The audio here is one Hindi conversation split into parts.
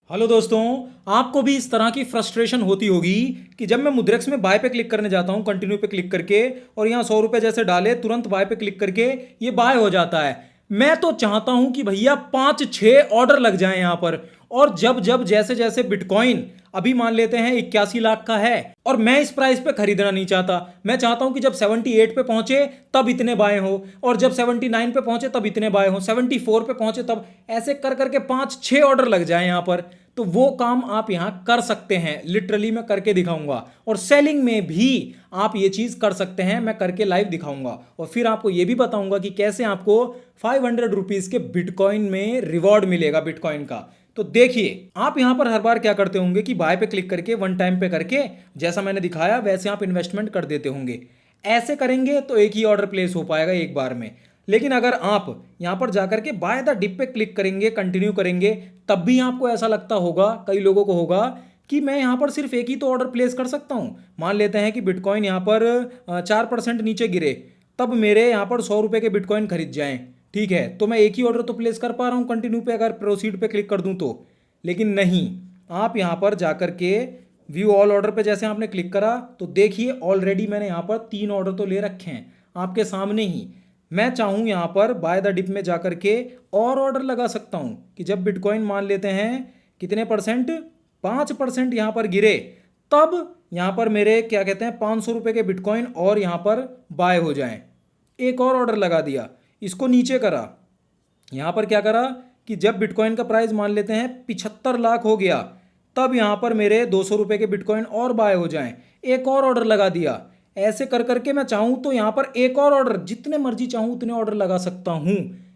हेलो दोस्तों। आपको भी इस तरह की फ्रस्ट्रेशन होती होगी कि जब मैं मुद्रेक्स में बाय पे क्लिक करने जाता हूं कंटिन्यू पे क्लिक करके और यहाँ 100 रुपए जैसे डाले तुरंत बाय पे क्लिक करके ये बाय हो जाता है। मैं तो चाहता हूं कि भैया 5-6 ऑर्डर लग जाएं यहाँ पर। और जब जब जैसे जैसे बिटकॉइन अभी मान लेते हैं 81 लाख का है और मैं इस प्राइस पे खरीदना नहीं चाहता। मैं चाहता हूं कि जब 78 पे पहुंचे तब इतने बाय हो और जब 79 पे पहुंचे तब इतने बाय हो, 74 पे पहुंचे तब, ऐसे कर करके 5-6 ऑर्डर लग जाए यहां पर। तो वो काम आप यहां कर सकते हैं, लिटरली मैं करके दिखाऊंगा। और सेलिंग में भी आप ये चीज कर सकते हैं, मैं करके लाइव दिखाऊंगा और फिर आपको ये भी बताऊंगा कि कैसे आपको 500 रुपीज के बिटकॉइन में रिवॉर्ड मिलेगा बिटकॉइन का। तो देखिए, आप यहां पर हर बार क्या करते होंगे कि बाय पे क्लिक करके वन टाइम पे करके जैसा मैंने दिखाया वैसे आप इन्वेस्टमेंट कर देते होंगे। ऐसे करेंगे तो एक ही ऑर्डर प्लेस हो पाएगा एक बार में। लेकिन अगर आप यहां पर जाकर के बाय द डिप पे क्लिक करेंगे, कंटिन्यू करेंगे, तब भी आपको ऐसा लगता होगा, कई लोगों को होगा कि मैं यहां पर सिर्फ एक ही तो ऑर्डर प्लेस कर सकता हूं। मान लेते हैं कि बिटकॉइन यहां पर 4% नीचे गिरे, तब मेरे यहां पर 100 रुपए के बिटकॉइन खरीद जाएं। ठीक है, तो मैं एक ही ऑर्डर तो प्लेस कर पा रहा हूं कंटिन्यू पे, अगर प्रोसीड पे क्लिक कर दूं तो। लेकिन नहीं, आप यहां पर जाकर के व्यू ऑल ऑर्डर पे जैसे आपने क्लिक करा तो देखिए ऑलरेडी मैंने यहां पर 3 ऑर्डर तो ले रखे हैं आपके सामने ही। मैं चाहूं यहां पर बाय द डिप में जाकर के और ऑर्डर लगा सकता हूं कि जब बिटकॉइन मान लेते हैं कितने परसेंट, 5% यहां पर गिरे, तब यहां पर मेरे क्या कहते हैं 500 रुपए के बिटकॉइन और यहां पर बाय हो जाएं। एक और ऑर्डर लगा दिया, इसको नीचे करा, यहां पर क्या करा कि जब बिटकॉइन का प्राइस मान लेते हैं 75 लाख हो गया, तब यहां पर मेरे 200 रुपए के बिटकॉइन और बाय हो जाएं। एक और ऑर्डर लगा दिया। ऐसे कर करके मैं चाहूं तो यहां पर एक और ऑर्डर, जितने मर्जी चाहूं उतने ऑर्डर लगा सकता हूं।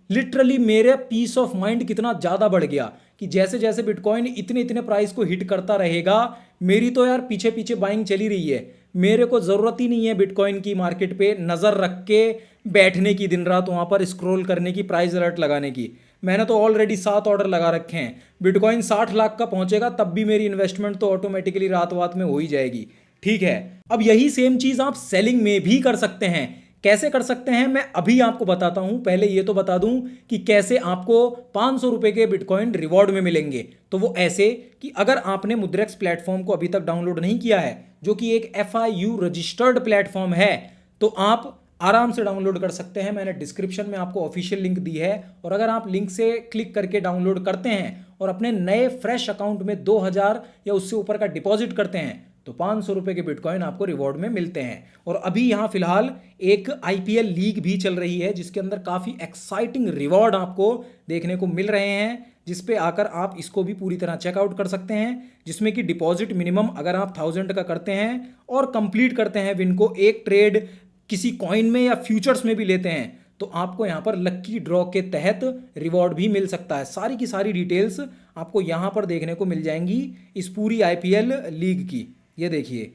लिटरली मेरे पीस ऑफ माइंड कितना ज़्यादा बढ़ गया कि जैसे जैसे बिटकॉइन इतने इतने प्राइस को हिट करता रहेगा, मेरी तो यार पीछे पीछे बाइंग चली रही है। मेरे को ज़रूरत ही नहीं है बिटकॉइन की मार्केट पे नज़र रख के बैठने की, दिन रात वहाँ पर स्क्रॉल करने की, प्राइस अलर्ट लगाने की। मैंने तो ऑलरेडी 7 ऑर्डर लगा रखे हैं। बिटकॉइन 60 लाख का पहुंचेगा तब भी मेरी इन्वेस्टमेंट तो ऑटोमेटिकली रात रात में हो ही जाएगी। ठीक है, अब यही सेम चीज़ आप सेलिंग में भी कर सकते हैं। कैसे कर सकते हैं मैं अभी आपको बताता हूं। पहले ये तो बता दूं कि कैसे आपको 500 रुपए के बिटकॉइन रिवॉर्ड में मिलेंगे। तो वो ऐसे कि अगर आपने मुद्रेक्स प्लेटफॉर्म को अभी तक डाउनलोड नहीं किया है, जो कि एक FIU रजिस्टर्ड प्लेटफॉर्म है, तो आप आराम से डाउनलोड कर सकते हैं। मैंने डिस्क्रिप्शन में आपको ऑफिशियल लिंक दी है और अगर आप लिंक से क्लिक करके डाउनलोड करते हैं और अपने नए फ्रेश अकाउंट में 2000 या उससे ऊपर का डिपॉजिट करते हैं तो 500 रुपए के बिटकॉइन आपको रिवॉर्ड में मिलते हैं। और अभी यहाँ फिलहाल एक IPL लीग भी चल रही है जिसके अंदर काफ़ी एक्साइटिंग रिवॉर्ड आपको देखने को मिल रहे हैं, जिस पे आकर आप इसको भी पूरी तरह चेकआउट कर सकते हैं। जिसमें कि डिपॉजिट मिनिमम अगर आप 1000 का करते हैं और कंप्लीट करते हैं विन को, एक ट्रेड किसी कॉइन में या फ्यूचर्स में भी लेते हैं, तो आपको यहाँ पर लक्की ड्रॉ के तहत रिवॉर्ड भी मिल सकता है। सारी की सारी डिटेल्स आपको यहाँ पर देखने को मिल जाएंगी इस पूरी IPL लीग की। ये देखिए,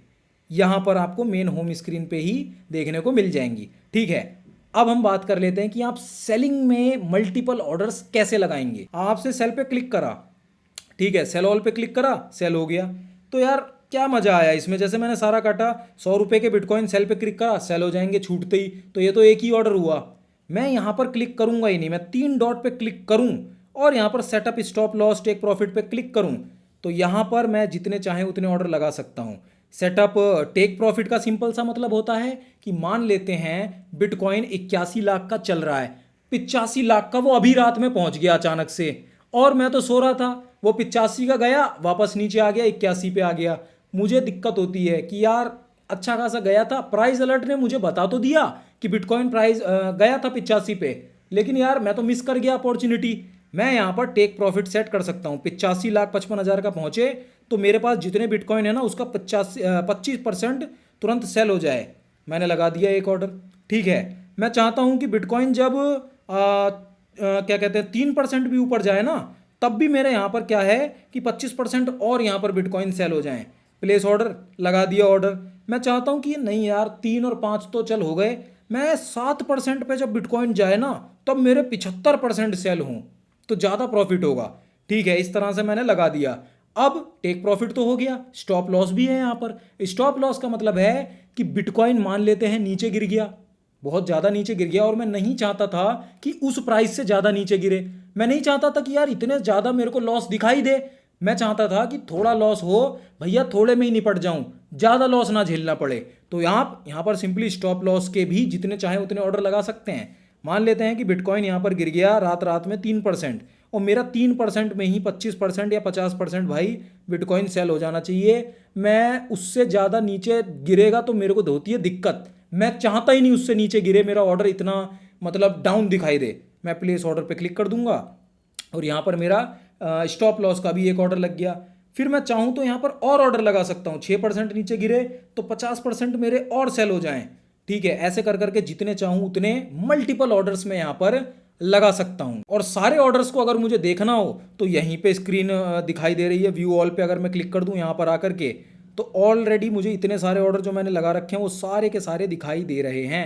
यहाँ पर आपको मेन होम स्क्रीन पे ही देखने को मिल जाएंगी। ठीक है, अब हम बात कर लेते हैं कि आप सेलिंग में मल्टीपल ऑर्डर्स कैसे लगाएंगे। आपसे सेल पे क्लिक करा, ठीक है, सेल ऑल पे क्लिक करा, सेल हो गया। तो यार क्या मजा आया इसमें, जैसे मैंने सारा काटा, 100 रुपए के बिटकॉइन सेल पे क्लिक करा, सेल हो जाएंगे छूटते ही। तो ये तो एक ही ऑर्डर हुआ। मैं यहाँ पर क्लिक करूंगा ही नहीं, मैं 3 डॉट पे क्लिक करूं और यहाँ पर setup stop loss take profit पे क्लिक करूं तो यहाँ पर मैं जितने चाहे उतने ऑर्डर लगा सकता हूँ। सेटअप टेक प्रॉफिट का सिंपल सा मतलब होता है कि मान लेते हैं बिटकॉइन 81 लाख का चल रहा है, 85 लाख का वो अभी रात में पहुंच गया अचानक से, और मैं तो सो रहा था, वो 85 का गया वापस नीचे आ गया, 81 पे आ गया। मुझे दिक्कत होती है कि यार अच्छा खासा गया था, प्राइस अलर्ट ने मुझे बता तो दिया कि बिटकॉइन प्राइस गया था 85 पे, लेकिन यार मैं तो मिस कर गया अपॉर्चुनिटी। मैं यहाँ पर टेक प्रॉफिट सेट कर सकता हूँ, 85,55,000 का पहुँचे तो मेरे पास जितने बिटकॉइन है ना उसका 25% तुरंत सेल हो जाए। मैंने लगा दिया एक ऑर्डर। ठीक है, मैं चाहता हूँ कि बिटकॉइन जब क्या कहते हैं 3% भी ऊपर जाए ना, तब भी मेरे यहाँ पर क्या है कि 25% और यहाँ पर बिटकॉइन सेल हो जाएं। प्लेस ऑर्डर, लगा दिया ऑर्डर। मैं चाहता हूँ कि नहीं यार 3 और 5 तो चल हो गए, मैं 7% पे जब बिटकॉइन जाए ना तब मेरे 75% सेल हों तो ज़्यादा प्रॉफिट होगा। ठीक है, इस तरह से मैंने लगा दिया। अब टेक प्रॉफिट तो हो गया, स्टॉप लॉस भी है यहाँ पर। स्टॉप लॉस का मतलब है कि बिटकॉइन मान लेते हैं नीचे गिर गया, बहुत ज़्यादा नीचे गिर गया, और मैं नहीं चाहता था कि उस प्राइस से ज़्यादा नीचे गिरे। मैं नहीं चाहता था कि यार इतने ज़्यादा मेरे को लॉस दिखाई दे। मैं चाहता था कि थोड़ा लॉस हो भैया, थोड़े में ही निपट जाऊं, ज़्यादा लॉस ना झेलना पड़े। तो यहाँ पर सिंपली स्टॉप लॉस के भी जितने चाहे उतने ऑर्डर लगा सकते हैं। मान लेते हैं कि बिटकॉइन यहाँ पर गिर गया रात रात में 3%, और मेरा 3% में ही 25% या 50% भाई बिटकॉइन सेल हो जाना चाहिए। मैं उससे ज़्यादा नीचे गिरेगा तो मेरे को होती है दिक्कत। मैं चाहता ही नहीं उससे नीचे गिरे, मेरा ऑर्डर इतना मतलब डाउन दिखाई दे। मैं प्लेस ऑर्डर पे क्लिक कर दूंगा और यहाँ पर मेरा स्टॉप लॉस का भी एक ऑर्डर लग गया। फिर मैं चाहूँ तो यहाँ पर और ऑर्डर लगा सकता हूँ, 6% नीचे गिरे तो 50% मेरे और सेल हो जाएं। ठीक है, ऐसे कर करके जितने चाहूँ उतने मल्टीपल ऑर्डर्स में यहाँ पर लगा सकता हूँ। और सारे ऑर्डर्स को अगर मुझे देखना हो तो यहीं पे स्क्रीन दिखाई दे रही है, व्यू ऑल पे अगर मैं क्लिक कर दूँ यहाँ पर आकर के, तो ऑलरेडी मुझे इतने सारे ऑर्डर जो मैंने लगा रखे हैं वो सारे के सारे दिखाई दे रहे हैं।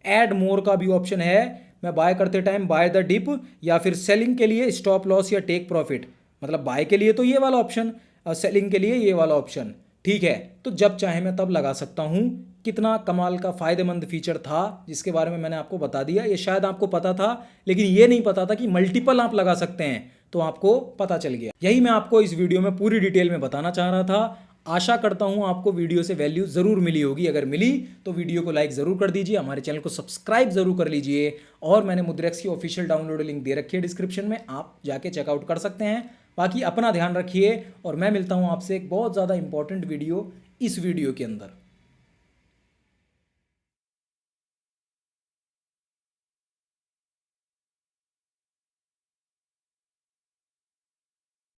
ऐड मोर का भी ऑप्शन है, मैं बाय करते टाइम बाय द डिप, या फिर सेलिंग के लिए स्टॉप लॉस या टेक प्रॉफिट, मतलब बाय के लिए तो ये वाला ऑप्शन, सेलिंग के लिए ये वाला ऑप्शन। ठीक है, तो जब चाहे मैं तब लगा सकता हूँ। कितना कमाल का फ़ायदेमंद फीचर था जिसके बारे में मैंने आपको बता दिया। ये शायद आपको पता था लेकिन ये नहीं पता था कि मल्टीपल आप लगा सकते हैं, तो आपको पता चल गया। यही मैं आपको इस वीडियो में पूरी डिटेल में बताना चाह रहा था। आशा करता हूँ आपको वीडियो से वैल्यू ज़रूर मिली होगी। अगर मिली तो वीडियो को लाइक ज़रूर कर दीजिए, हमारे चैनल को सब्सक्राइब ज़रूर कर लीजिए, और मैंने मुद्रेक्स की ऑफिशियल डाउनलोड लिंक दे रखी है डिस्क्रिप्शन में, आप जाके चेकआउट कर सकते हैं। बाकी अपना ध्यान रखिए और मैं मिलता हूँ आपसे एक बहुत ज़्यादा इंपॉर्टेंट वीडियो इस वीडियो के अंदर।